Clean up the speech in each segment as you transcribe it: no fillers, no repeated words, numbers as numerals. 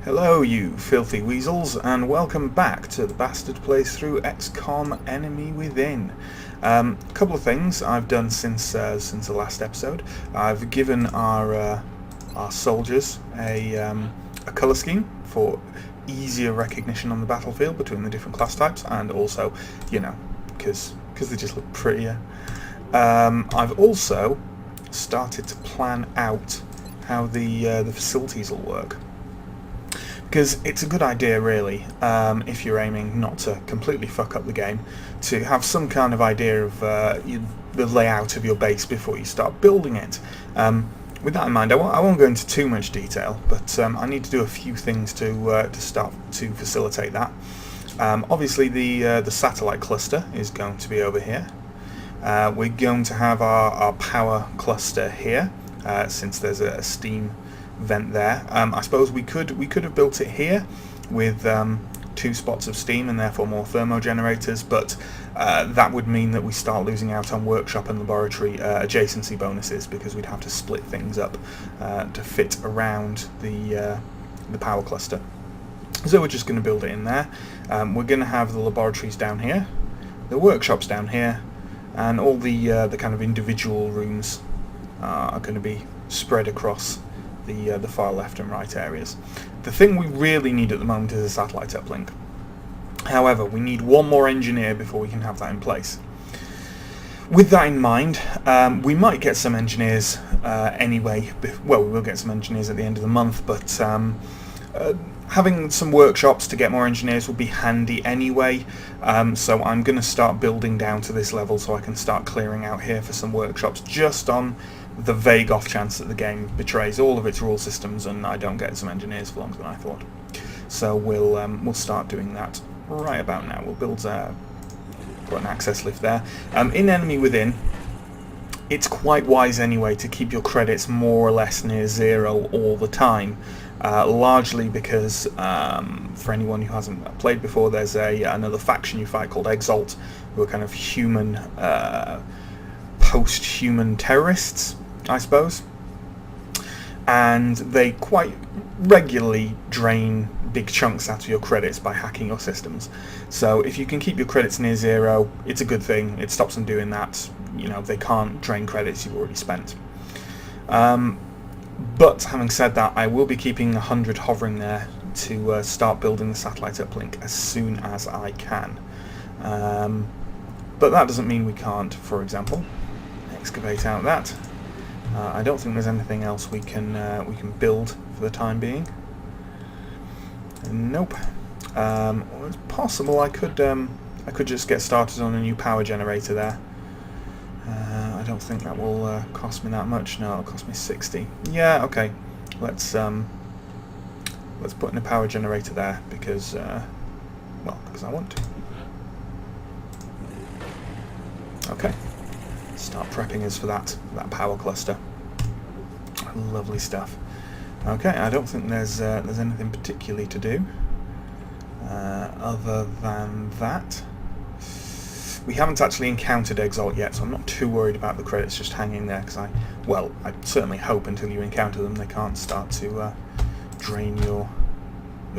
Hello you filthy weasels, and welcome back to the bastard playthrough XCOM Enemy Within. A couple of things I've done since the last episode. I've given our soldiers a colour scheme for easier recognition on the battlefield between the different class types, and also, you know, because they just look prettier. I've also started to plan out how the facilities will work. Because it's a good idea, really, if you're aiming not to completely fuck up the game, to have some kind of idea of the layout of your base before you start building it. With that in mind, I won't go into too much detail, but I need to do a few things to start to facilitate that. Obviously, the satellite cluster is going to be over here. We're going to have our power cluster here, since there's a steam vent there. I suppose we could have built it here with 2 spots of steam and therefore more thermo generators, but that would mean that we start losing out on workshop and laboratory adjacency bonuses, because we'd have to split things up to fit around the power cluster. So we're just going to build it in there. We're going to have the laboratories down here, the workshops down here, and all the kind of individual rooms are going to be spread across the far left and right areas. The thing we really need at the moment is a satellite uplink. However, we need one more engineer before we can have that in place. With that in mind, we might get some engineers anyway. Well, we will get some engineers at the end of the month, but having some workshops to get more engineers will be handy anyway. So I'm going to start building down to this level so I can start clearing out here for some workshops, just on the vague off chance that the game betrays all of its rule systems and I don't get some engineers for longer than I thought. So we'll start doing that right about now. We'll build put an access lift there. In Enemy Within, it's quite wise anyway to keep your credits more or less near 0 all the time. Largely because, for anyone who hasn't played before, there's another faction you fight called Exalt, who are kind of human, post-human terrorists, I suppose. And they quite regularly drain big chunks out of your credits by hacking your systems. So if you can keep your credits near 0, it's a good thing. It stops them doing that. You know, they can't drain credits you've already spent. But having said that, I will be keeping 100 hovering there to start building the satellite uplink as soon as I can. But that doesn't mean we can't, for example, excavate out that. I don't think there's anything else we can build for the time being. Nope. It's possible I could just get started on a new power generator there. I don't think that will cost me that much. No, it'll cost me 60. Yeah, okay. Let's put in a power generator there because because I want to. Okay. Start prepping us for that power cluster. Lovely stuff. Okay, I don't think there's anything particularly to do other than that. We haven't actually encountered Exalt yet, so I'm not too worried about the credits just hanging there, because I certainly hope until you encounter them they can't start to drain your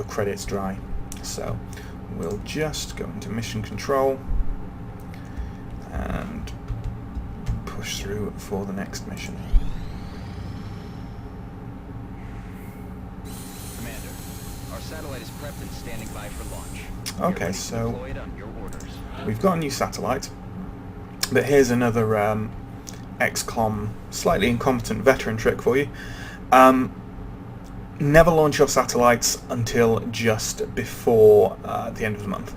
credits dry. So we'll just go into mission control and push through for the next mission. Commander, our satellite is prepped and standing by for launch. Okay, so we've got a new satellite, but here's another XCOM slightly incompetent veteran trick for you. Never launch your satellites until just before the end of the month.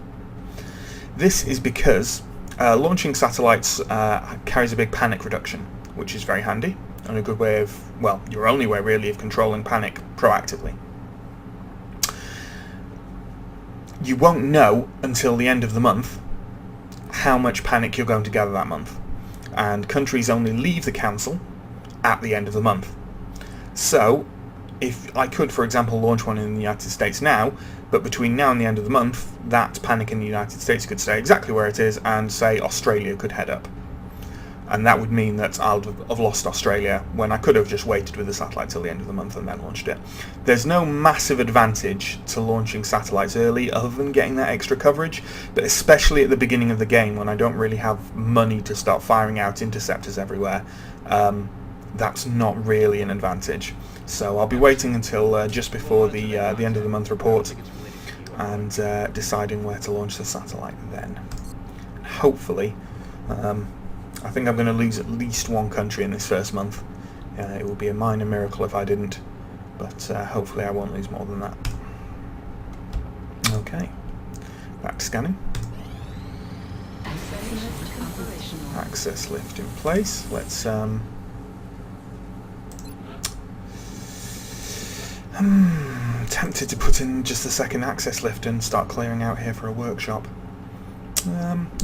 This is because launching satellites carries a big panic reduction, which is very handy and a good way of, well, your only way really of controlling panic proactively. You won't know until the end of the month how much panic you're going to gather that month, and countries only leave the council at the end of the month. So if I could, for example, launch one in the United States now, but between now and the end of the month that panic in the United States could stay exactly where it is, and say Australia could head up. and that would mean that I'll have lost Australia when I could have just waited with the satellite till the end of the month and then launched it. There's no massive advantage to launching satellites early other than getting that extra coverage, but especially at the beginning of the game when I don't really have money to start firing out interceptors everywhere, that's not really an advantage. So I'll be waiting until just before the end of the month report and deciding where to launch the satellite then. Hopefully, I think I'm going to lose at least one country in this first month. It would be a minor miracle if I didn't, but hopefully I won't lose more than that. Okay, back to scanning. Access lift in place. Let's tempted to put in just the second access lift and start clearing out here for a workshop.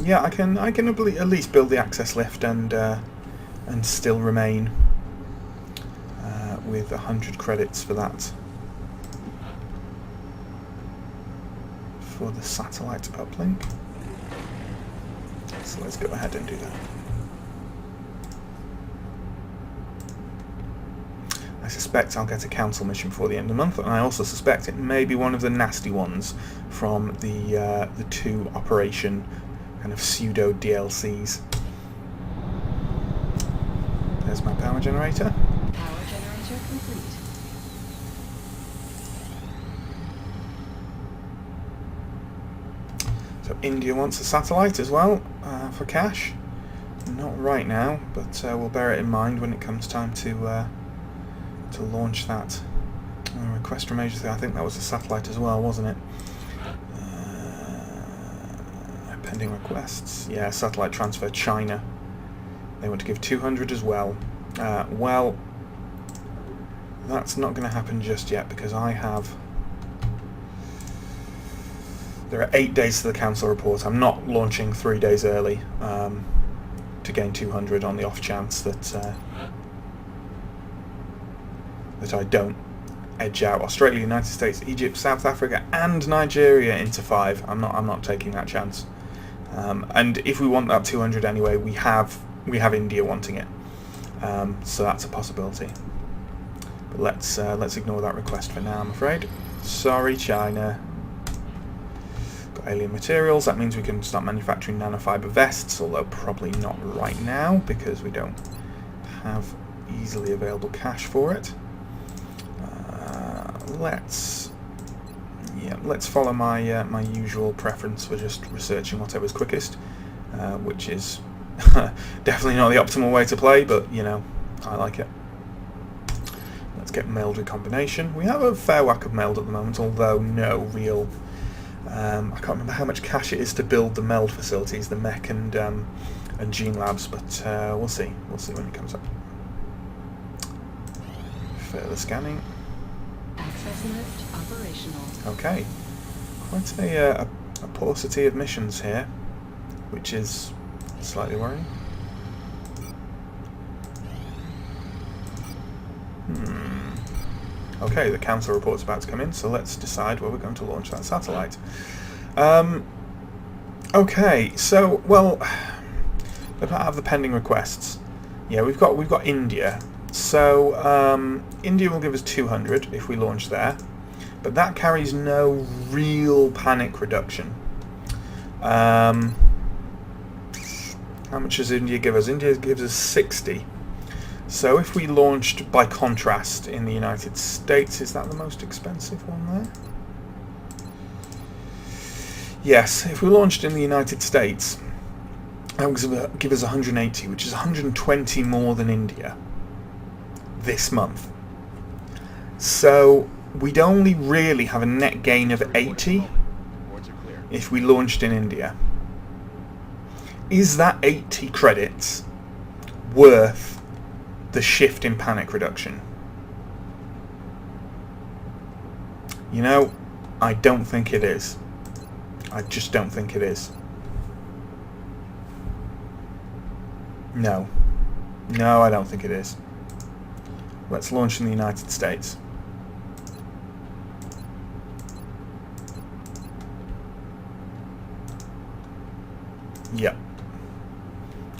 Yeah, I can at least build the access lift and still remain with 100 credits for that. For the satellite uplink. So let's go ahead and do that. I suspect I'll get a council mission before the end of the month, and I also suspect it may be one of the nasty ones from the 2 Operation kind of pseudo DLCs. There's my power generator. Power generator complete. So India wants a satellite as well for cash. Not right now, but we'll bear it in mind when it comes time to launch that. Request from agency, I think that was a satellite as well, wasn't it? Pending requests. Yeah, satellite transfer China. They want to give 200 as well. Well, that's not going to happen just yet because there are 8 days to the council report. I'm not launching 3 days early to gain 200 on the off chance that I don't edge out Australia, United States, Egypt, South Africa, and Nigeria into 5. I'm not taking that chance. And if we want that 200 anyway, we have India wanting it, so that's a possibility. But let's ignore that request for now, I'm afraid. Sorry, China. Got alien materials. That means we can start manufacturing nanofiber vests, although probably not right now because we don't have easily available cash for it. Let's follow my my usual preference for just researching whatever's quickest, which is definitely not the optimal way to play, but you know, I like it. Let's get meld recombination. We have a fair whack of meld at the moment, although no real. I can't remember how much cash it is to build the meld facilities, the mech and gene labs, but we'll see. We'll see when it comes up. Further scanning. Access lift operational. Okay, quite a paucity of missions here, which is slightly worrying. Okay, the council report's about to come in, so let's decide where we're going to launch that satellite. Okay, so well, about have the pending requests. Yeah, we've got India. So India will give us 200 if we launch there, but that carries no real panic reduction. How much does India give us? India gives us 60. So if we launched by contrast in the United States, is that the most expensive one there? Yes, if we launched in the United States, that would give us 180, which is 120 more than India this month. So we'd only really have a net gain of 80 if we launched in India. Is that 80 credits worth the shift in panic reduction? You know, I don't think it is. I just don't think it is. No. No, I don't think it is. Let's launch in the United States. Yep.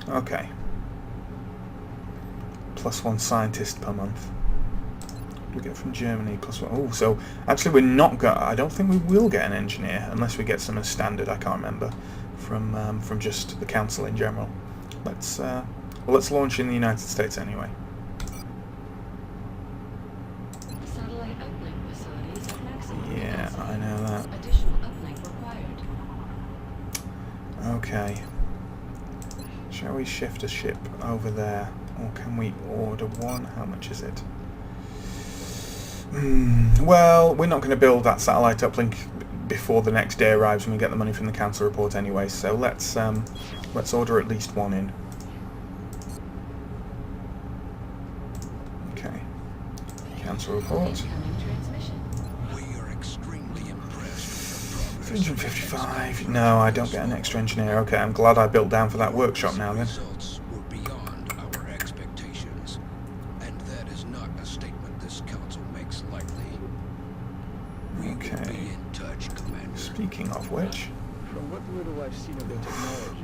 Okay. +1 scientist per month. We get from Germany +1. Oh, so actually we're not got. I don't think we will get an engineer unless we get some as standard. I can't remember from just the council in general. Let's launch in the United States anyway. Satellite uplink facilities at maximum Yeah, capacity. I know that. Additional uplink required. Okay. Shall we shift a ship over there, or can we order one? How much is it? Well, we're not going to build that satellite uplink before the next day arrives and we get the money from the council report anyway, so let's order at least one in. Okay. Council report. Incoming transmission. We are extremely impressed with the progress. 355. No, I don't get an extra engineer. Okay, I'm glad I built down for that workshop now then. Results were beyond our expectations, and that is not a statement this council makes lightly. We will Okay. be in touch, Commander. Speaking of which, From what little I've seen of their technology,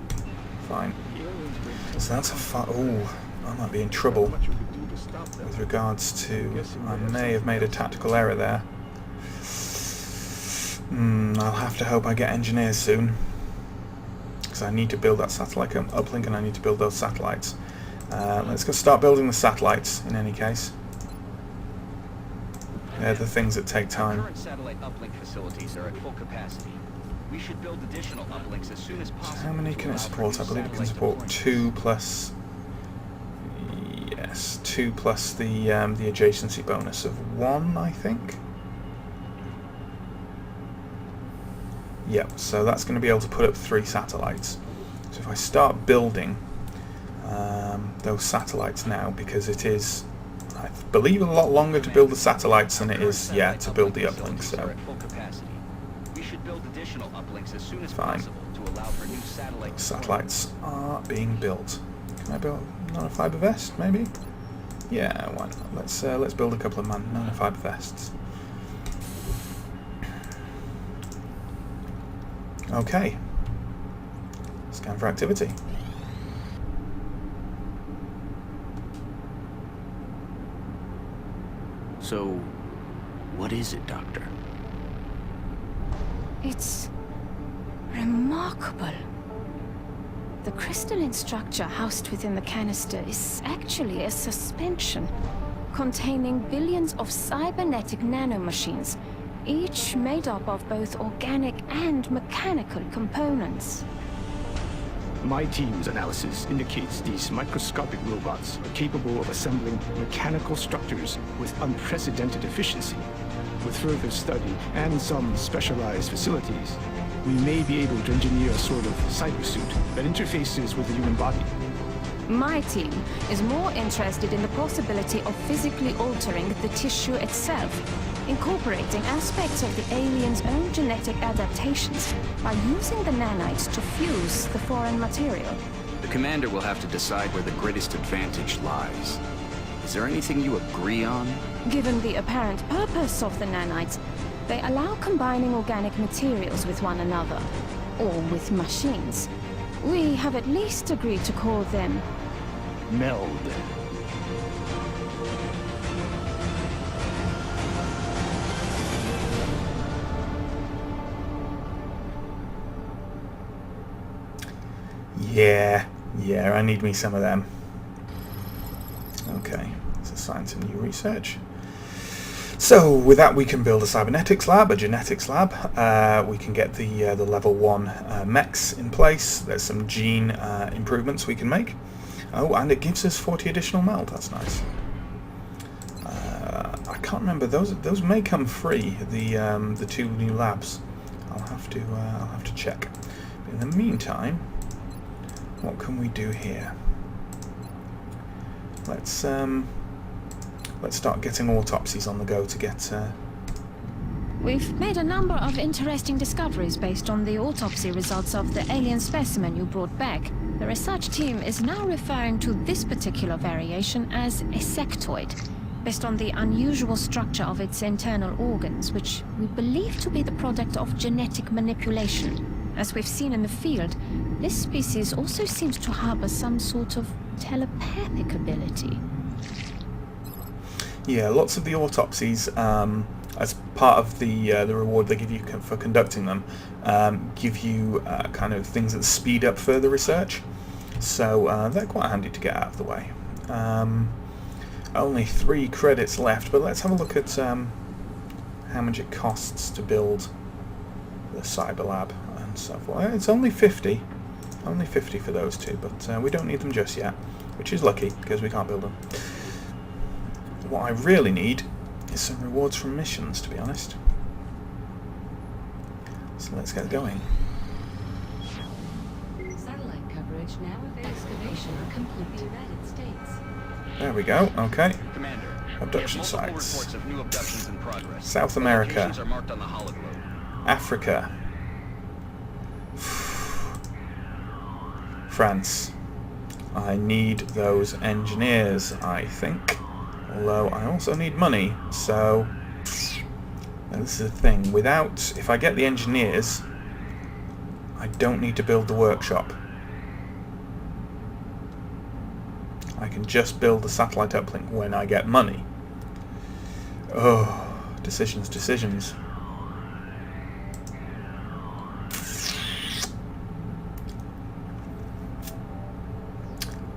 fine. aliens bring So that's a oh, I might be in trouble much we could do to stop them. with regards to. I may have made a tactical error there. I'll have to hope I get engineers soon, because I need to build that satellite uplink and I need to build those satellites. Let's go start building the satellites in any case. They're the things that take Our time. current satellite uplink facilities are at full capacity. We should build additional uplinks as soon as possible. How many to can it allow for support? new I believe it can satellite support deployments. 2 plus. Yes, 2 plus the adjacency bonus of 1, I think. Yep. So that's going to be able to put up 3 satellites. So if I start building those satellites now, because it is, I believe, a lot longer to build the satellites than it Our is, current yeah, satellite to build the uplink uplink. facilities are So at full capacity. We should build additional uplinks as soon as Fine. possible to allow for new satellite satellites are being built. Can I build nanofiber vest? Maybe. Yeah, why not? Let's build a couple of nanofiber vests. Okay. Scan for activity. So, what is it, Doctor? It's remarkable. The crystalline structure housed within the canister is actually a suspension containing billions of cybernetic nanomachines, each made up of both organic and mechanical components. My team's analysis indicates these microscopic robots are capable of assembling mechanical structures with unprecedented efficiency. With further study and some specialized facilities, we may be able to engineer a sort of cybersuit that interfaces with the human body. My team is more interested in the possibility of physically altering the tissue itself, incorporating aspects of the alien's own genetic adaptations by using the nanites to fuse the foreign material. The commander will have to decide where the greatest advantage lies. Is there anything you agree on? Given the apparent purpose of the nanites, they allow combining organic materials with one another, or with machines. We have at least agreed to call them Meld. Yeah, I need me some of them. Okay, let's assign some new research. So with that we can build a cybernetics lab, a genetics lab. We can get the level 1 mechs in place. There's some gene improvements we can make. Oh, and it gives us 40 additional meld. That's nice. I can't remember, those may come free. The 2 new labs. I'll have to check. But in the meantime, what can we do here? Let's start getting autopsies on the go to get. We've made a number of interesting discoveries based on the autopsy results of the alien specimen you brought back. The research team is now referring to this particular variation as a sectoid, based on the unusual structure of its internal organs, which we believe to be the product of genetic manipulation. As we've seen in the field, this species also seems to harbor some sort of telepathic ability. Yeah, lots of the autopsies, as part of the reward they give you for conducting them, give you kind of things that speed up further research. So they're quite handy to get out of the way. Only 3 credits left, but let's have a look at how much it costs to build the cyber lab and so forth. It's only 50. Only 50 for those 2, but we don't need them just yet, which is lucky because we can't build them. What I really need is some rewards from missions, to be honest. So let's get going. Satellite coverage now of excavation complete the United States. There we go. Okay. Commander, Abduction we have multiple sites. reports of new abductions in progress. South The America. locations are marked on the hologlobe. Africa. France. I need those engineers, I think. Although I also need money, so this is the thing. Without, if I get the engineers, I don't need to build the workshop. I can just build the satellite uplink when I get money. Oh, decisions, decisions.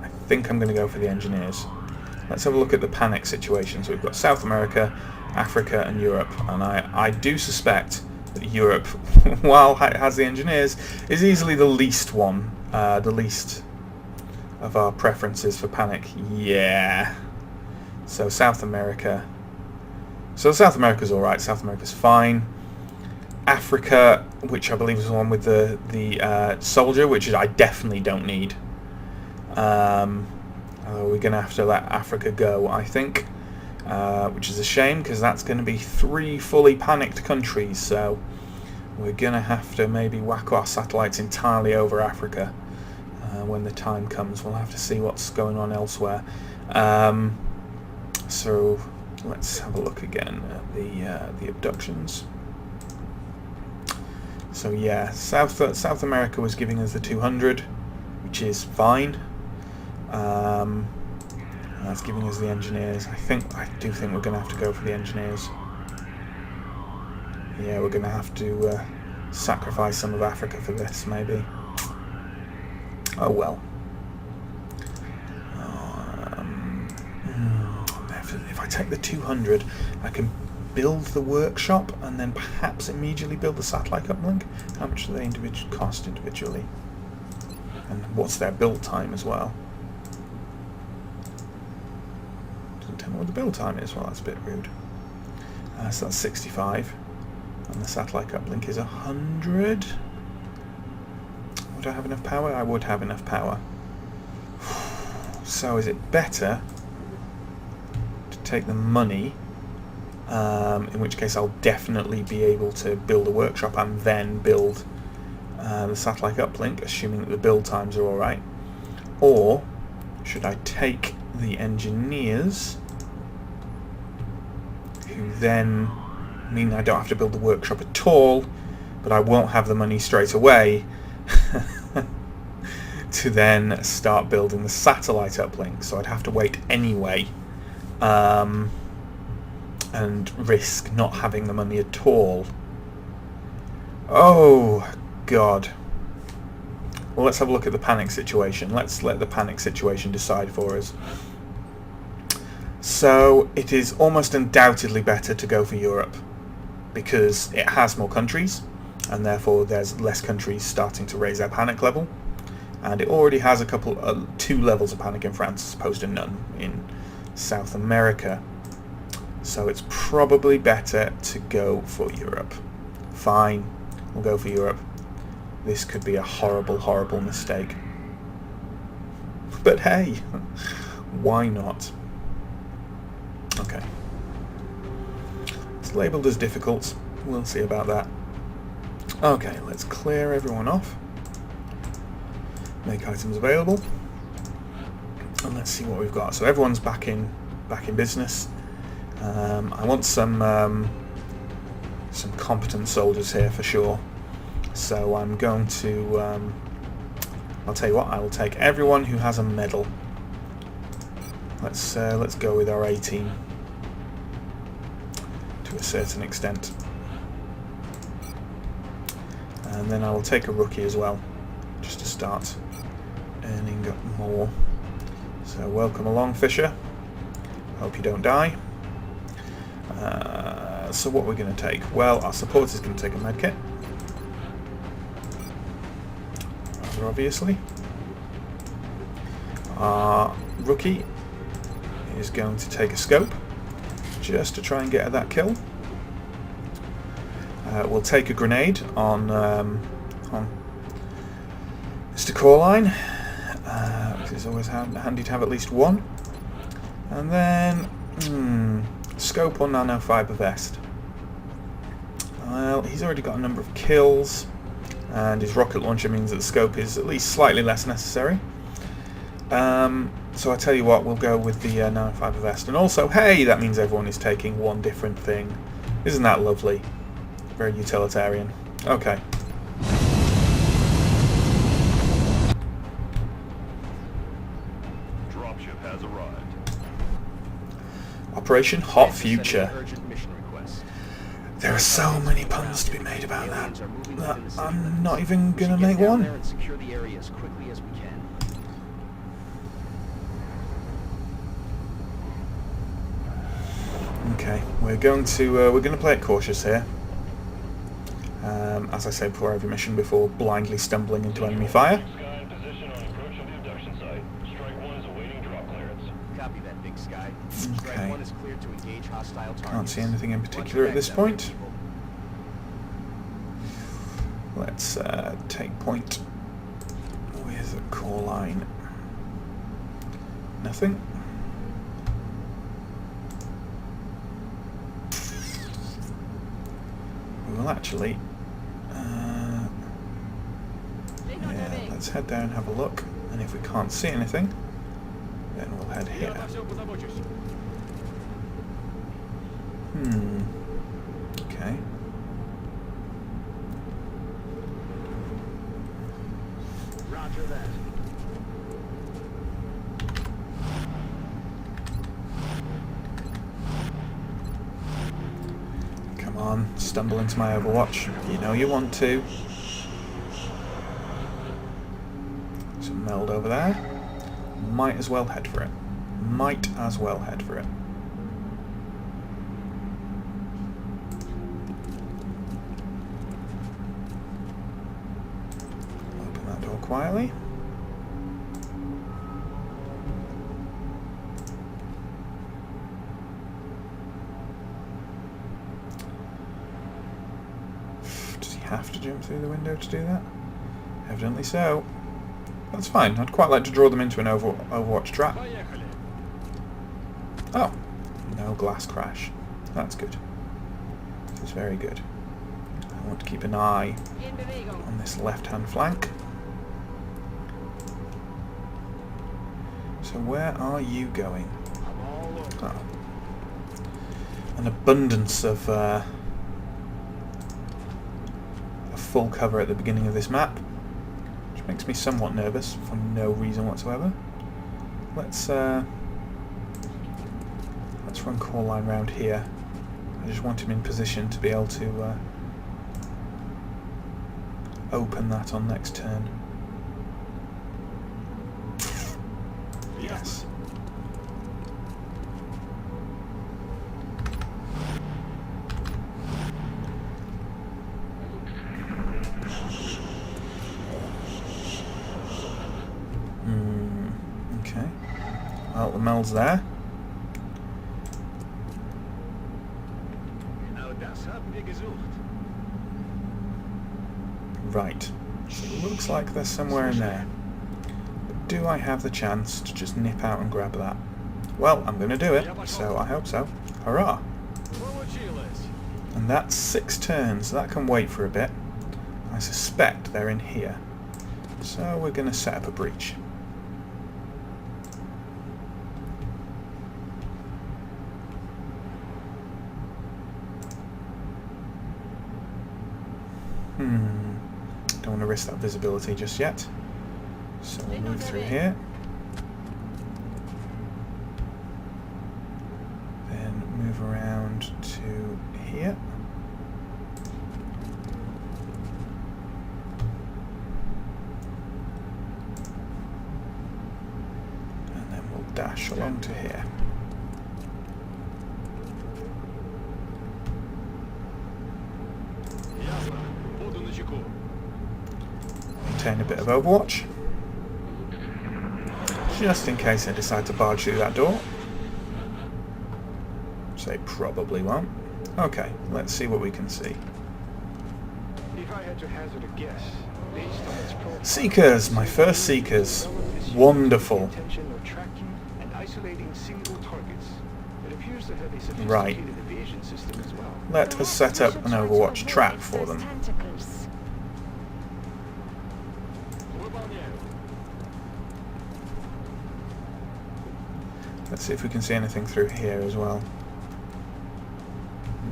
I think I'm going to go for the engineers. Let's have a look at the panic situations. We've got South America, Africa and Europe, and I do suspect that Europe, while it has the engineers, is easily the least one, the least of our preferences for panic. Yeah. So South America. So South America's alright, South America's fine. Africa, which I believe is the one with the soldier, which is I definitely don't need. We're going to have to let Africa go, I think, which is a shame because that's going to be 3 fully panicked countries, so we're going to have to maybe whack our satellites entirely over Africa when the time comes. We'll have to see what's going on elsewhere. So let's have a look again at the abductions. So yeah, South America was giving us the 200, which is fine. That's giving us the engineers. I do think we're going to have to go for the engineers. Yeah, we're going to have to sacrifice some of Africa for this, maybe. Oh well. If I take the 200, I can build the workshop and then perhaps immediately build the satellite uplink. How much do they cost individually? And what's their build time as well? Doesn't tell me what the build time is. Well, that's a bit rude. So that's 65. And the satellite uplink is 100. Would I have enough power? I would have enough power. So is it better to take the money, in which case I'll definitely be able to build a workshop and then build the satellite uplink, assuming that the build times are alright? Or should I take the engineers, who then mean I don't have to build the workshop at all, but I won't have the money straight away to then start building the satellite uplink, so I'd have to wait anyway, and risk not having the money at all. Oh God. Well, let's have a look at the panic situation. Let's let the panic situation decide for us. So it is almost undoubtedly better to go for Europe, because it has more countries, and therefore there's less countries starting to raise their panic level. And it already has a couple, 2 levels of panic in France, as opposed to none in South America. So it's probably better to go for Europe. Fine, we'll go for Europe. This could be a horrible, horrible mistake. But hey, why not? Okay. It's labelled as difficult. We'll see about that. Okay, let's clear everyone off. Make items available. And let's see what we've got. So everyone's back in business. I want some competent soldiers here for sure. So I'm going to, I'll tell you what, I will take everyone who has a medal. Let's go with our A team. to a certain extent. And then I will take a rookie as well, just to start earning more. So welcome along, Fisher. Hope you don't die. So what we're going to take? Well, our support is going to take a medkit. Rather obviously. Our rookie is going to take a scope, just to try and get at that kill. We'll take a grenade on Mr. Coreline, because it's always handy to have at least one. And then, scope or nanofiber vest. Well, he's already got a number of kills, and his rocket launcher means that the scope is at least slightly less necessary. So I tell you what, we'll go with the nanofiber vest. And also, hey, that means everyone is taking one different thing. Isn't that lovely? Very utilitarian. Okay. Dropship has arrived. Operation Hot Future. Urgent mission request. There are so many puns to be made about Aliens are moving that within the city I'm limits. not even We should gonna get make down one. there and secure the area as quickly as we can. Okay, we're going to play it cautious here. As I said before every mission, before blindly stumbling into enemy fire. Sky in position on approach of the abduction site. Strike 1 is awaiting drop clearance. Copy that, Big Sky. Okay. Strike 1 is cleared to engage hostile targets. Can't see anything in Watch particular your at this backs out there, point. people. Let's take point with a core line. Nothing. We will actually, yeah, let's head down and have a look, and if we can't see anything, then we'll head here. Okay. Roger that. Come on, stumble into my Overwatch. You know you want to. Some meld over there. Might as well head for it. Might as well head for it. Open that door quietly. Does he have to jump through the window to do that? Evidently so. That's fine. I'd quite like to draw them into an Overwatch trap. Oh, no glass crash. That's good. This is very good. I want to keep an eye on this left-hand flank. So where are you going? Oh. An abundance of full cover at the beginning of this map, which makes me somewhat nervous for no reason whatsoever. Let's run core line round here. I just want him in position to be able to open that on next turn. Yes. Okay. Well, the meld's there. Right. So it looks like they're somewhere in there. But do I have the chance to just nip out and grab that? Well, I'm going to do it, so I hope so. Hurrah! And that's 6 turns. That can wait for a bit. I suspect they're in here. So we're going to set up a breach. Don't want to risk that visibility just yet. So we'll move through here. Then move around round to here. And then we'll dash along to here. Maintain a bit of Overwatch, just in case they decide to barge through that door. So they probably won't. Okay, let's see what we can see. If I had to hazard a guess, based on its profile, Seekers, my first Seekers. Wonderful. intention of tracking and isolating single targets. It appears to have a sophisticated Right. evasion system as well. Let us set up an Overwatch trap for them. Let's see if we can see anything through here as well.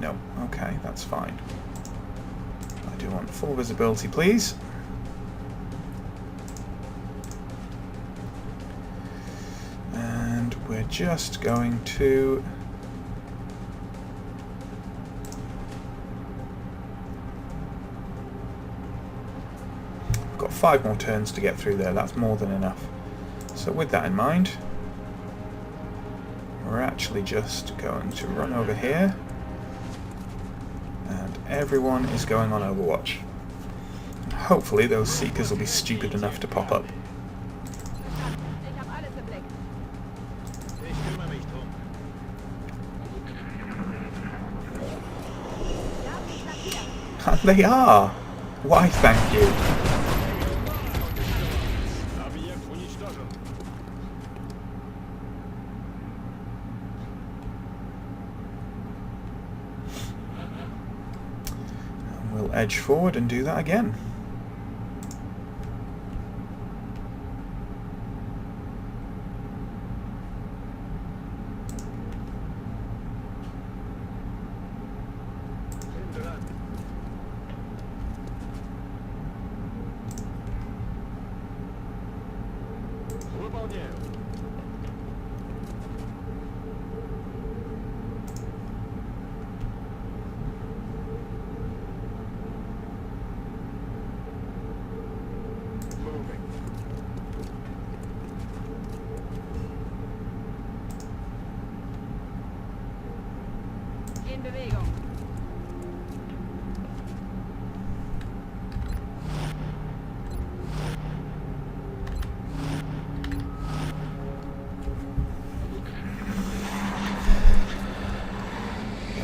No. Okay, that's fine. I do want full visibility, please. And we're just going to... We've got 5 more turns to get through there. That's more than enough. So with that in mind, we're actually just going to run over here, and everyone is going on Overwatch. Hopefully those Seekers will be stupid enough to pop up. And they are! Why, thank you. We'll edge forward and do that again.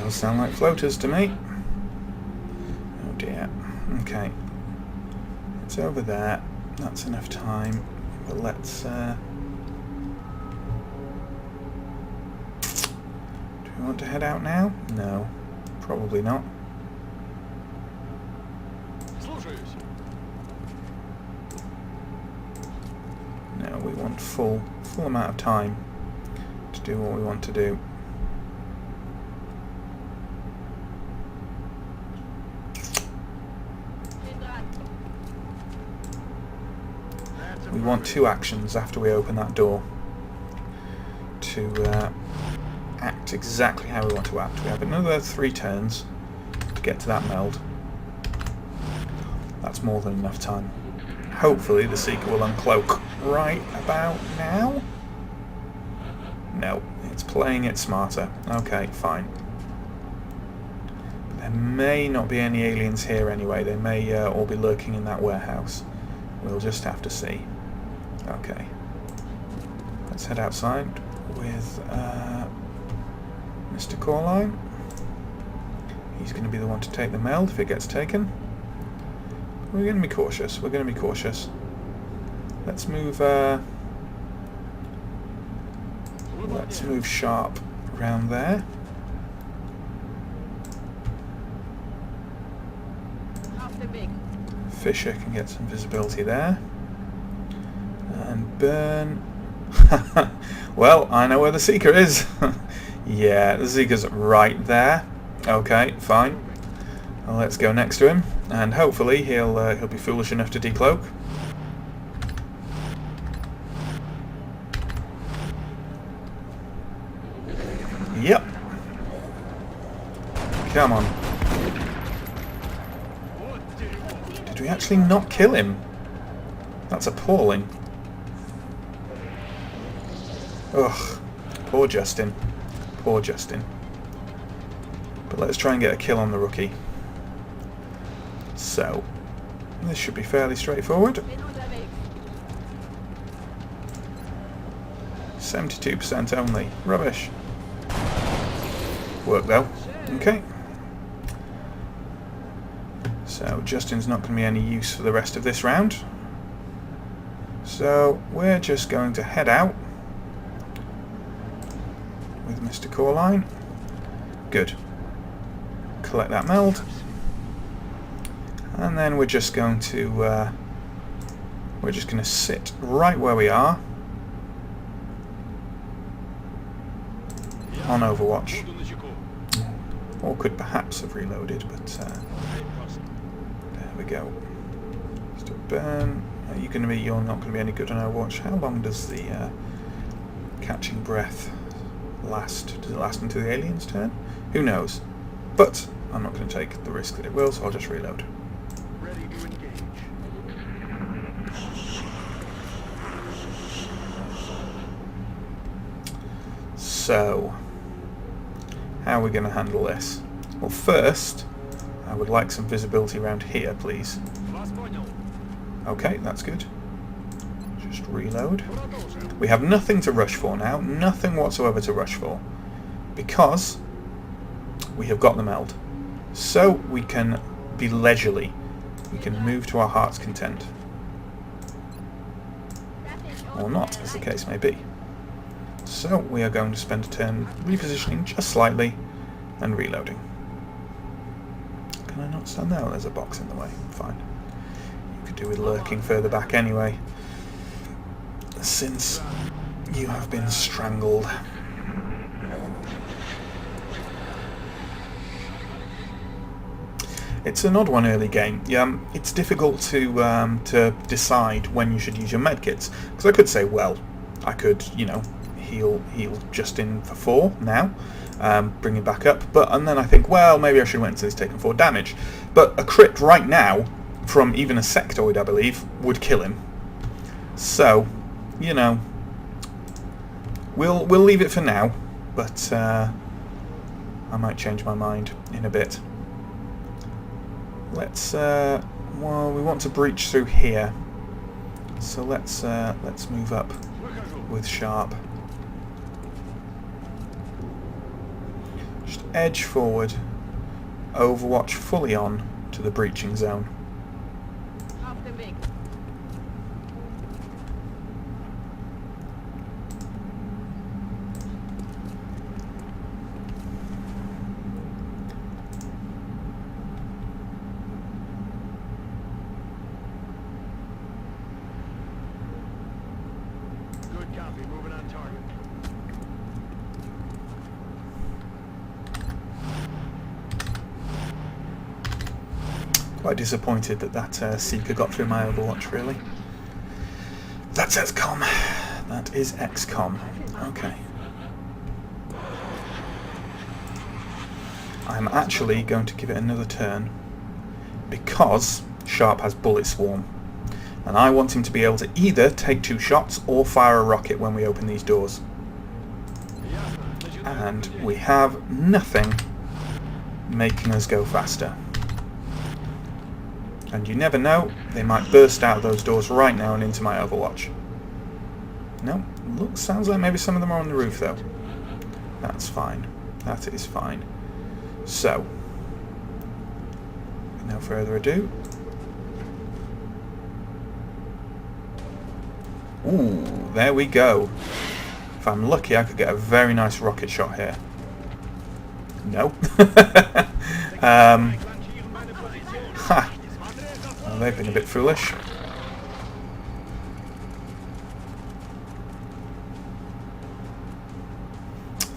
Those sound like floaters to me. Oh dear. Okay. It's over there. That's enough time. But let's... Do we want to head out now? No. Probably not. No, we want full amount of time to do what we want to do. We want 2 actions after we open that door to act exactly how we want to act. We have another 3 turns to get to that meld. That's more than enough time. Hopefully the Seeker will uncloak right about now. No, it's playing it smarter. Okay, fine. There may not be any aliens here anyway. They may all be lurking in that warehouse. We'll just have to see. Okay. Let's head outside with Mr. Coreline. He's going to be the one to take the meld if it gets taken. We're going to be cautious. We're going to be cautious. Let's move. Let's move sharp around there. Fisher can get some visibility there. And Burn. Well, I know where the Seeker is. Yeah, the Seeker's right there. Okay, fine. Well, let's go next to him, and hopefully he'll be foolish enough to decloak. Yep. Come on. Did we actually not kill him? That's appalling. Ugh. Poor Justin. Poor Justin. But let's try and get a kill on the rookie. So, this should be fairly straightforward. 72% only. Rubbish. Work though. Okay. So Justin's not going to be any use for the rest of this round. So we're just going to head out with Mr. Coreline. Good. Collect that meld. And then we're just going to sit right where we are on Overwatch. Or could perhaps have reloaded, but there we go. Just a burn. You're not going to be any good on Overwatch. How long does the catching breath last? Does it last until the alien's turn? Who knows? But I'm not going to take the risk that it will, so I'll just reload. Ready to engage. So, how are we going to handle this? Well, first, I would like some visibility around here, please. Okay, that's good. Just reload. We have nothing to rush for now, nothing whatsoever to rush for, because we have got the meld. So we can be leisurely. We can move to our heart's content. Or not, as the case may be. So we are going to spend a turn repositioning just slightly and reloading. Can I not stand there? There's a box in the way. Fine. You could do with lurking further back anyway, since you have been strangled. It's an odd one early game. It's difficult to decide when you should use your medkits, because I could say, well, I could, heal Justin for 4 now, bring him back up, and then I think, well, maybe I should wait until he's taken 4 damage. But a crit right now from even a sectoid, I believe, would kill him. So, we'll leave it for now, but I might change my mind in a bit. Let's well, we want to breach through here, so let's move up with Sharp. Just edge forward, Overwatch fully on to the breaching zone. Good copy. Moving on target. Quite disappointed that Seeker got through my Overwatch, really. That's XCOM. That is XCOM. Okay. I'm actually going to give it another turn, because Sharp has Bullet Swarm. And I want him to be able to either take 2 shots or fire a rocket when we open these doors. And we have nothing making us go faster. And you never know, they might burst out of those doors right now and into my Overwatch. No, sounds like maybe some of them are on the roof though. That's fine. That is fine. So, with no further ado. Ooh, there we go. If I'm lucky, I could get a very nice rocket shot here. No. Ha! Well, they've been a bit foolish.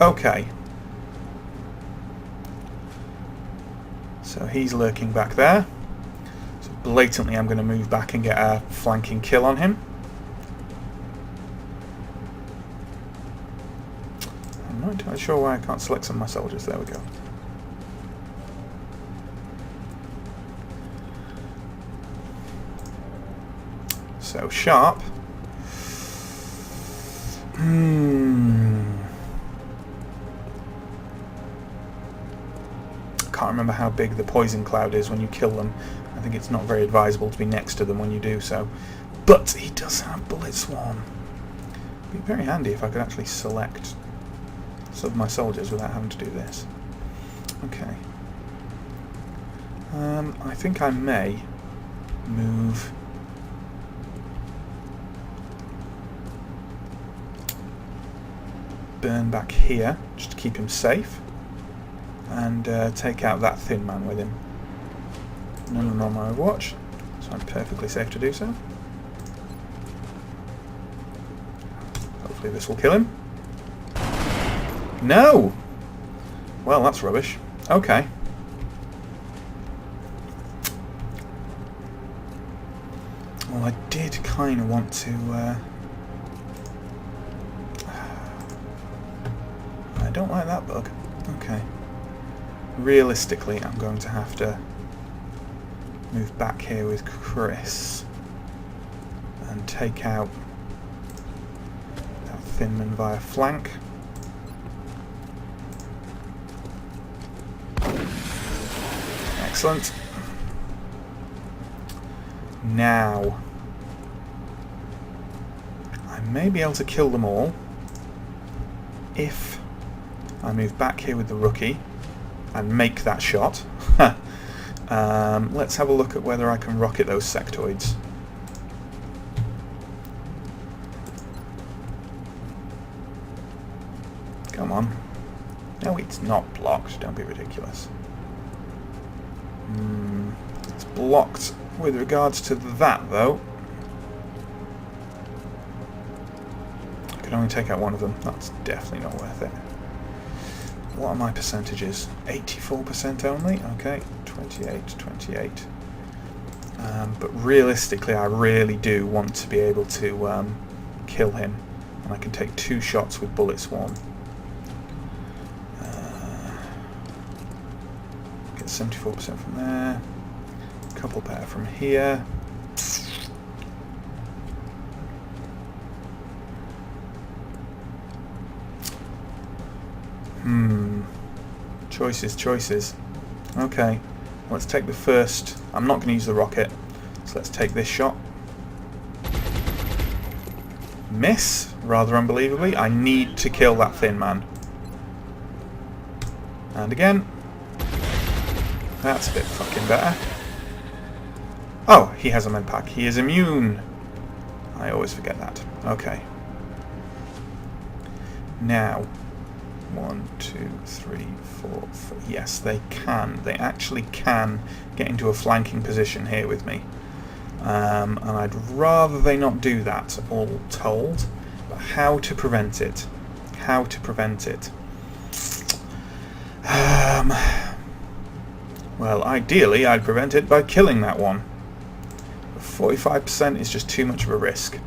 Okay. So he's lurking back there. So blatantly I'm going to move back and get a flanking kill on him. I'm not entirely sure why I can't select some of my soldiers. There we go. So sharp. Can't remember how big the poison cloud is when you kill them. I think it's not very advisable to be next to them when you do so. But he does have bullet swarm. It'd be very handy if I could actually select some of my soldiers without having to do this. Okay. I think I may move Burn back here just to keep him safe, and take out that thin man with him. None on my watch, so I'm perfectly safe to do so. Hopefully this will kill him. No! Well, that's rubbish. Okay. Well, I did kind of want to... I don't like that bug. Okay. Realistically, I'm going to have to move back here with Chris and take out that thin man via flank. Excellent. Now, I may be able to kill them all if I move back here with the rookie and make that shot. Let's have a look at whether I can rocket those sectoids. Come on. No, it's not blocked. Don't be ridiculous. It's blocked with regards to that, though. I can only take out one of them. That's definitely not worth it. What are my percentages? 84% only? Okay, 28. But realistically, I really do want to be able to kill him. And I can take 2 shots with bullet swarm. Get 74% from there. A couple better from here. Choices. Okay, let's take the first. I'm not going to use the rocket, so let's take this shot. Miss, rather unbelievably. I need to kill that thin man. And again. That's a bit fucking better. Oh, he has a med pack. He is immune. I always forget that. Okay. Now. 1, 2, 3, 4, 5. Yes, they can. They actually can get into a flanking position here with me. And I'd rather they not do that, all told. But how to prevent it? How to prevent it? Well, ideally, I'd prevent it by killing that one. 45% is just too much of a risk.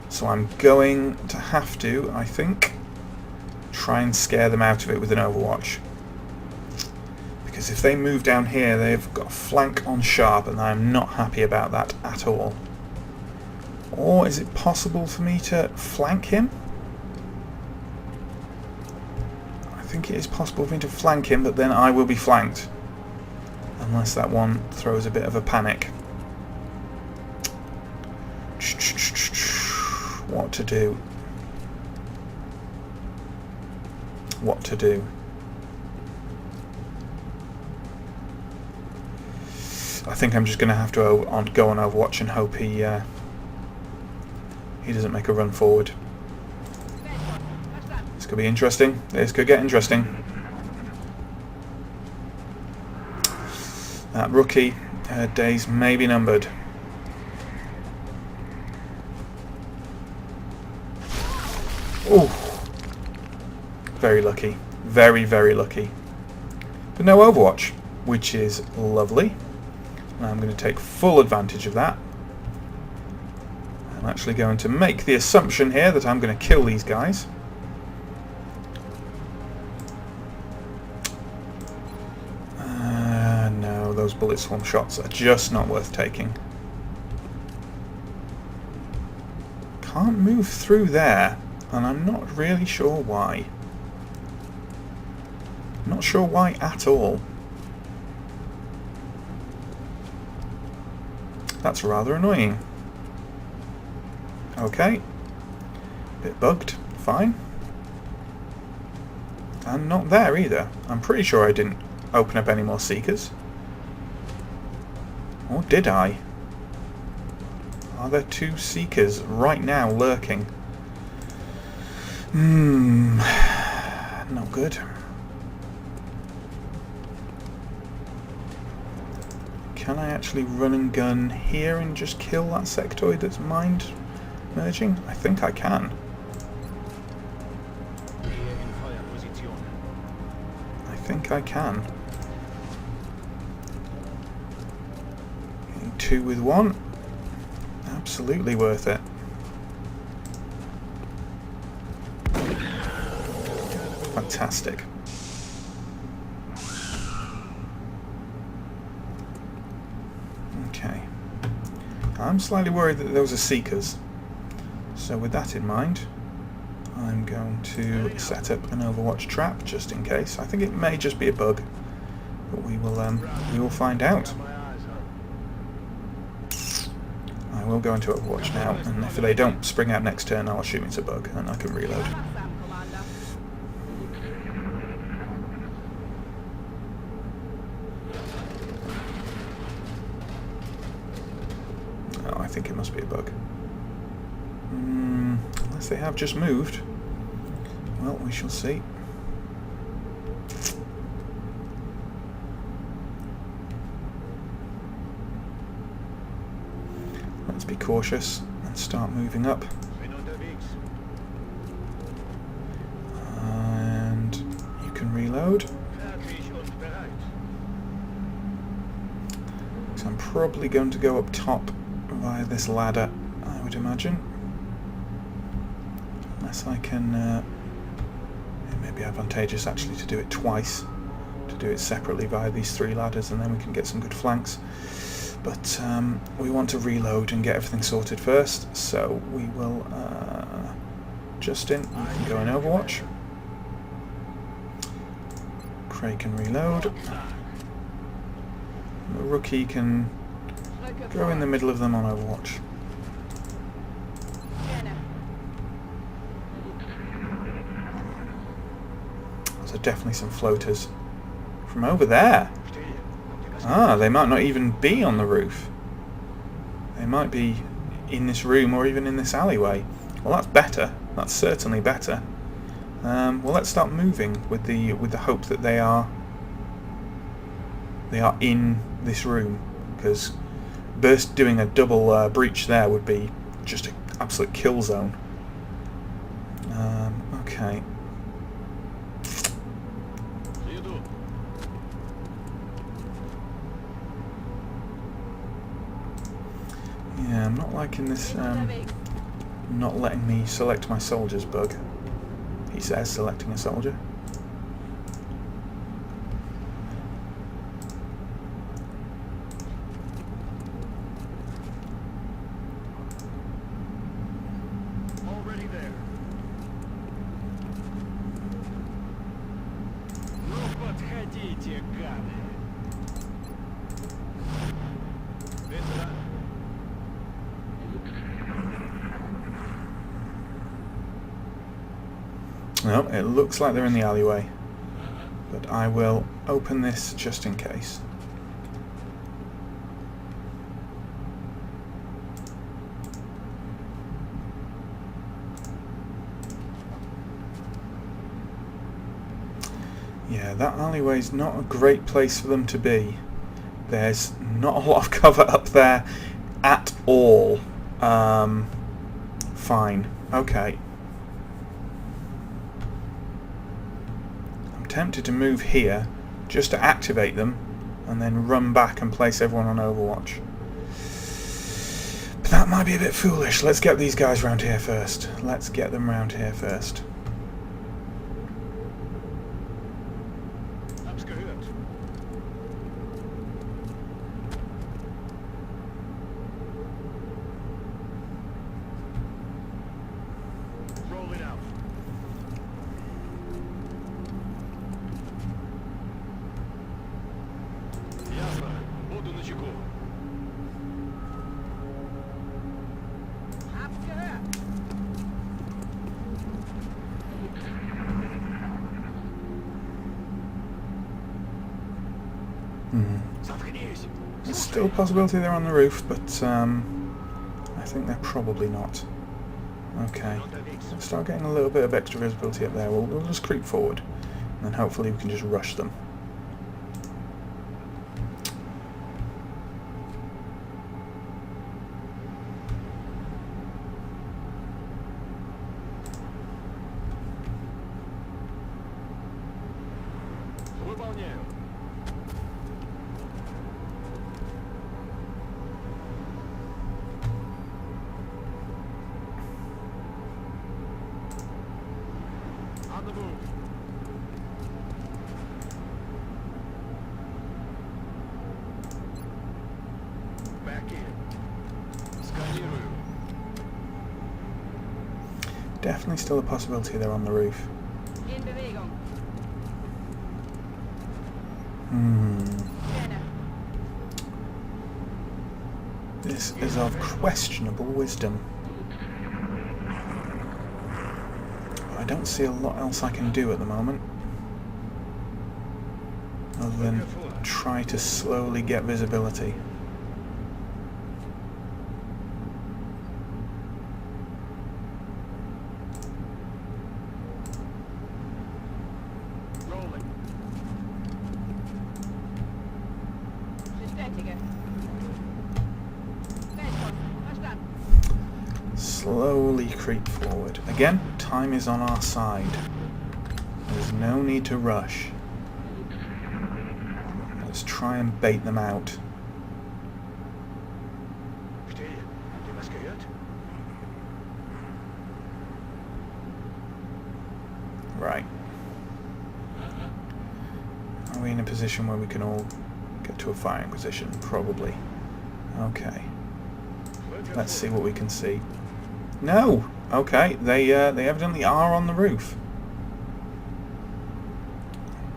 So I'm going to have to, I think, try and scare them out of it with an overwatch. Because if they move down here, they've got a flank on sharp, and I'm not happy about that at all. Or is it possible for me to flank him? I think it is possible for me to flank him, but then I will be flanked. Unless that one throws a bit of a panic. What to do? What to do? I think I'm just going to have to go on Overwatch and hope he doesn't make a run forward. This could be interesting. This could get interesting. That rookie, days may be numbered. Oh. Very lucky. Very, very lucky. But no Overwatch, which is lovely. And I'm going to take full advantage of that. I'm actually going to make the assumption here that I'm going to kill these guys. No, those bullet swarm shots are just not worth taking. Can't move through there, and I'm not really sure why. Not sure why at all. That's rather annoying. Okay. Bit bugged. Fine. And not there either. I'm pretty sure I didn't open up any more seekers. Or did I? Are there 2 seekers right now lurking? Not good. Can I actually run and gun here and just kill that sectoid that's mind merging? I think I can. I think I can. Getting 2 with 1. Absolutely worth it. Fantastic. Okay. I'm slightly worried that those are seekers. So with that in mind, I'm going to set up an Overwatch trap just in case. I think it may just be a bug, but we will find out. I will go into Overwatch now, and if they don't spring out next turn, I'll assume it's a bug, and I can reload. Oh, I think it must be a bug. Unless they have just moved. Well, we shall see. Let's be cautious and start moving up. And you can reload. So I'm probably going to go up top via this ladder, I would imagine. Unless I can... it may be advantageous actually to do it twice. To do it separately via these 3 ladders, and then we can get some good flanks. But we want to reload and get everything sorted first, so we will... Justin, you can go in Overwatch. Craig can reload. The rookie can go in the middle of them on Overwatch. There's definitely some floaters from over there. Ah, they might not even be on the roof. They might be in this room or even in this alleyway. Well, that's better. That's certainly better. Well, let's start moving with the hope that they are in this room, because doing a double breach there would be just an absolute kill zone. Okay. Yeah, I'm not liking this not letting me select my soldiers bug. He says selecting a soldier. Already there. No, it looks like they're in the alleyway, but I will open this just in case. Yeah, that alleyway's not a great place for them to be. There's not a lot of cover up there at all. Fine. Okay. I'm tempted to move here just to activate them and then run back and place everyone on Overwatch. But that might be a bit foolish. Let's get these guys round here first. Let's get them round here first. There's still a possibility they're on the roof, but I think they're probably not. Okay, let's start getting a little bit of extra visibility up there. We'll just creep forward, and then hopefully we can just rush them. Definitely still a possibility they're on the roof. This is of questionable wisdom. I don't see a lot else I can do at the moment, other than try to slowly get visibility. Slowly creep forward. Again, time is on our side. There's no need to rush. Let's try and bait them out. Right. Are we in a position where we can all get to a firing position? Probably. Okay. Let's see what we can see. No! Okay, they evidently are on the roof.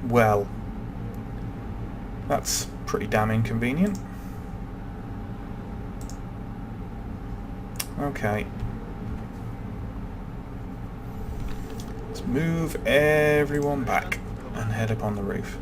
Well, that's pretty damn inconvenient. Okay. Let's move everyone back and head up on the roof.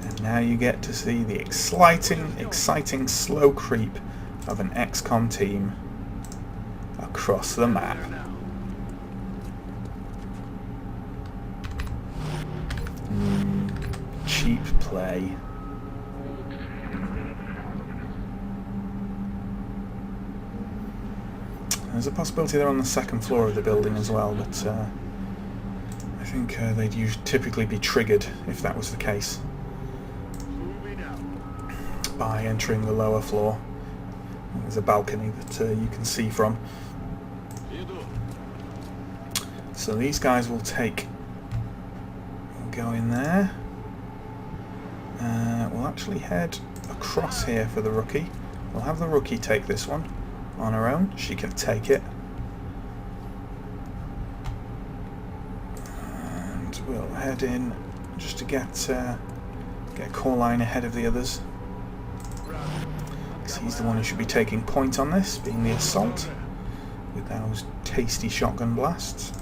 And now you get to see the exciting slow creep of an XCOM team across the map. Cheap play. There's a possibility they're on the second floor of the building as well, but I think they'd typically be triggered if that was the case by entering the lower floor. There's a balcony that you can see from. So these guys will go in there. We'll actually head across here for the rookie. We'll have the rookie take this one on her own. She can take it. And we'll head in just to get a core line ahead of the others. Because he's the one who should be taking point on this, being the assault, with those tasty shotgun blasts.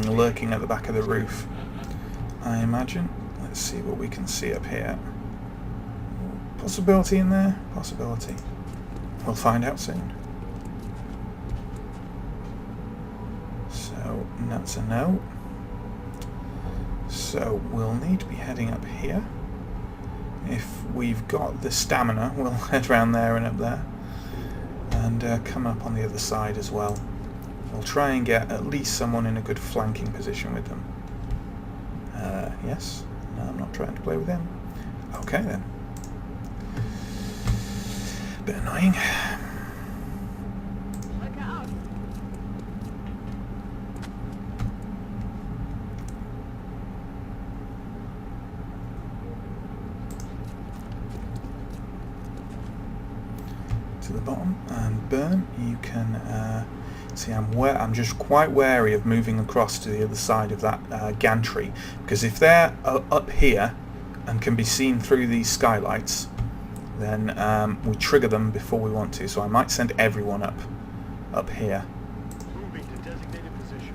Lurking at the back of the roof, I imagine. Let's see what we can see up here. Possibility in there? Possibility. We'll find out soon. So, that's a no. So, we'll need to be heading up here. If we've got the stamina, we'll head around there and up there. And come up on the other side as well. We'll try and get at least someone in a good flanking position with them. Yes? No, I'm not trying to play with him. Okay then. Bit annoying. the bottom, and Burn, you can see I'm just quite wary of moving across to the other side of that gantry, because if they're up here and can be seen through these skylights, then we trigger them before we want to. So I might send everyone up here. Moving to designated position.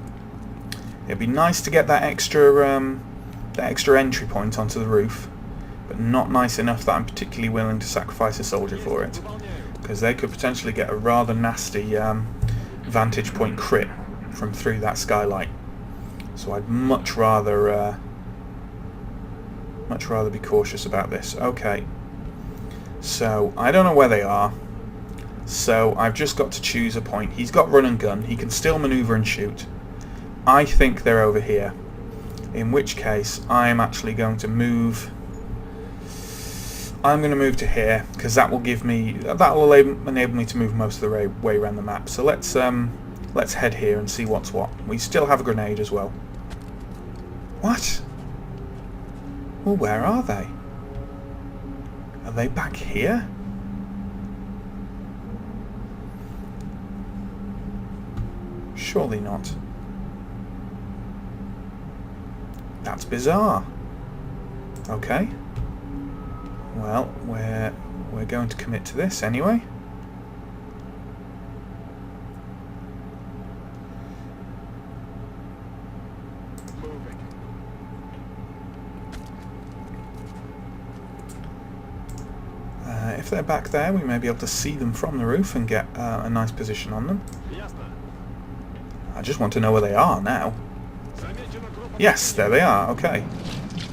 It'd be nice to get that extra entry point onto the roof, but not nice enough that I'm particularly willing to sacrifice a soldier for it, because they could potentially get a rather nasty vantage point crit from through that skylight. So I'd much rather be cautious about this. Okay, so I don't know where they are, so I've just got to choose a point. He's got run and gun, he can still maneuver and shoot. I think they're over here, in which case I'm actually going to move. I'm going to move to here, because that will enable me to move most of the way around the map. So let's head here and see what's what. We still have a grenade as well. What? Well, where are they? Are they back here? Surely not. That's bizarre. Okay. Well, we're going to commit to this anyway. Moving. If they're back there, we may be able to see them from the roof and get a nice position on them. I just want to know where they are now. Yes, there they are. Okay.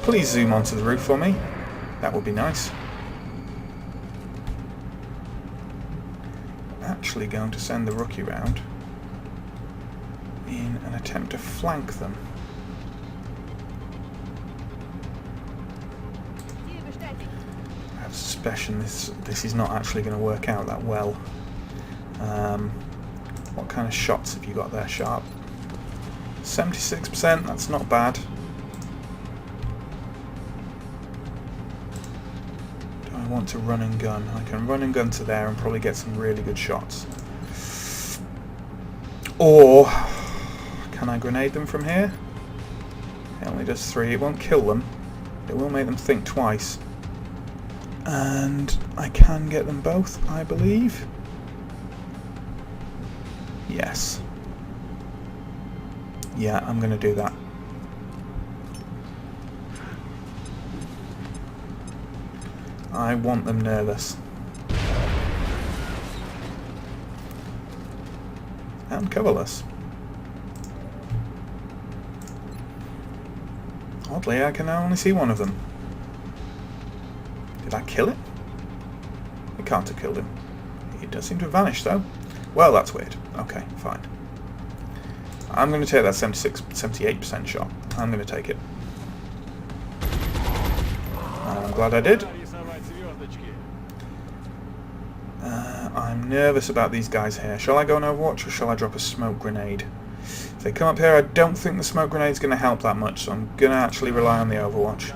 Please zoom onto the roof for me. That would be nice. I'm actually going to send the rookie round in an attempt to flank them. I have a suspicion this is not actually going to work out that well. What kind of shots have you got there, Sharp? 76%, that's not bad. Do I want to run and gun? I can run and gun to there and probably get some really good shots. Or can I grenade them from here? It only does 3. It won't kill them. It will make them think twice. And I can get them both, I believe. Yes. Yeah, I'm going to do that. I want them nervous. And coverless. Oddly, I can only see one of them. Did I kill it? It can't have killed him. It does seem to have vanished, though. Well, that's weird. Okay, fine. I'm going to take that 78% shot. I'm going to take it. And I'm glad I did. I'm nervous about these guys here. Shall I go on Overwatch or shall I drop a smoke grenade? If they come up here, I don't think the smoke grenade's going to help that much, so I'm going to actually rely on the Overwatch.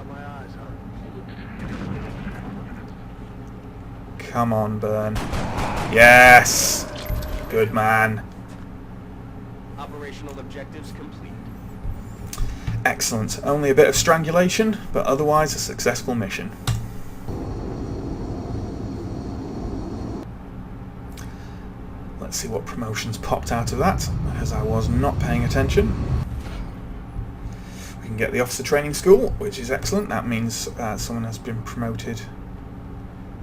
Come on, Burn. Yes! Good man. Operational objectives complete. Excellent. Only a bit of strangulation, but otherwise a successful mission. Let's see what promotions popped out of that, because I was not paying attention. We can get the officer training school, which is excellent. That means someone has been promoted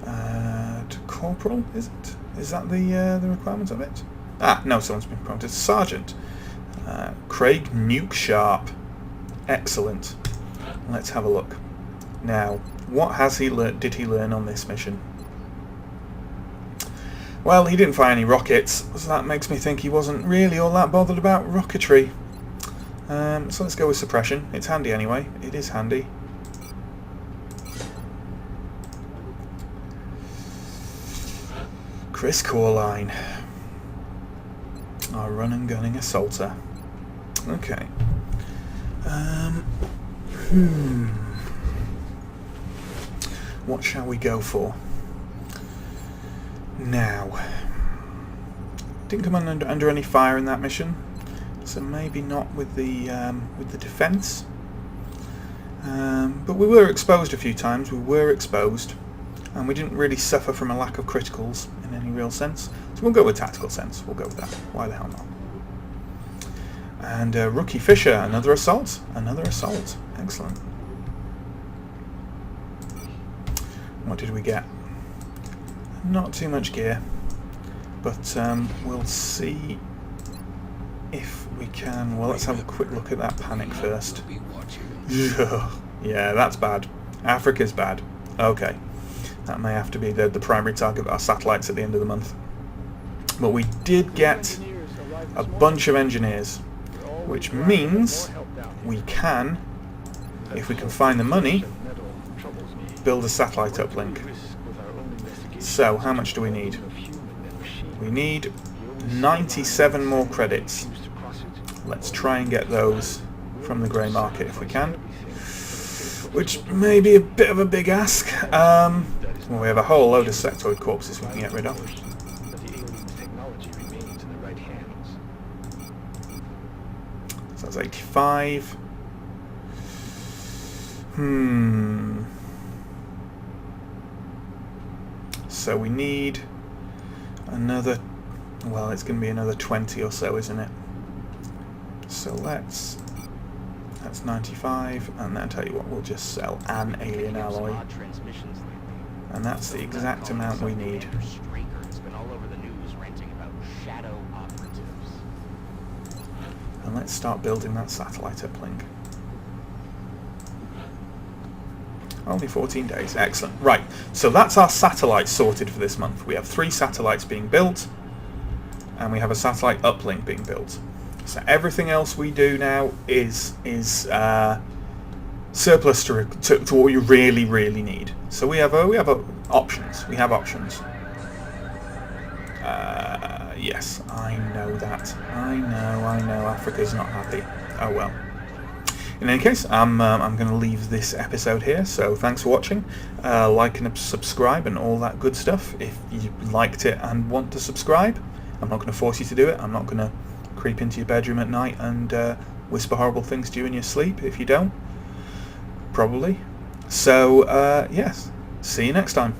to corporal, is it? Is that the requirement of it? Ah, no, someone's been promoted to sergeant. Craig Nuke Sharp. Excellent. Let's have a look. Now, what has did he learn on this mission? Well, he didn't fire any rockets, so that makes me think he wasn't really all that bothered about rocketry. So let's go with suppression. It's handy anyway. It is handy. Chris Corline. Our run and gunning assaulter. Okay. What shall we go for? Now, didn't come under any fire in that mission, so maybe not with the defence. But we were exposed a few times. We were exposed, and we didn't really suffer from a lack of criticals in any real sense. So we'll go with tactical sense. We'll go with that. Why the hell not? And Rookie Fisher, another assault. Another assault. Excellent. What did we get? Not too much gear, but we'll see if we can. Well, let's have a quick look at that panic first. Yeah, that's bad. Africa's bad. Okay, that may have to be the primary target of our satellites at the end of the month. But we did get a bunch of engineers, which means we can, if we can find the money, build a satellite uplink. So, how much do we need? We need 97 more credits. Let's try and get those from the grey market if we can. Which may be a bit of a big ask. Well, we have a whole load of sectoid corpses we can get rid of. So that's 85. So we need another, well, it's going to be another 20 or so, isn't it? So that's 95, and then I'll tell you what, we'll just sell an alien alloy, and that's the exact amount we need. And let's start building that satellite uplink. Only 14 days. Excellent. Right, so that's our satellites sorted for this month. We have 3 satellites being built, and we have a satellite uplink being built. So everything else we do now is surplus to what you really, really need. So we have options. We have options. Yes, I know that. I know. Africa's not happy. Oh well. In any case, I'm going to leave this episode here, so thanks for watching. Like and subscribe and all that good stuff if you liked it and want to subscribe. I'm not going to force you to do it. I'm not going to creep into your bedroom at night and whisper horrible things to you in your sleep if you don't. Probably. So, yes, see you next time.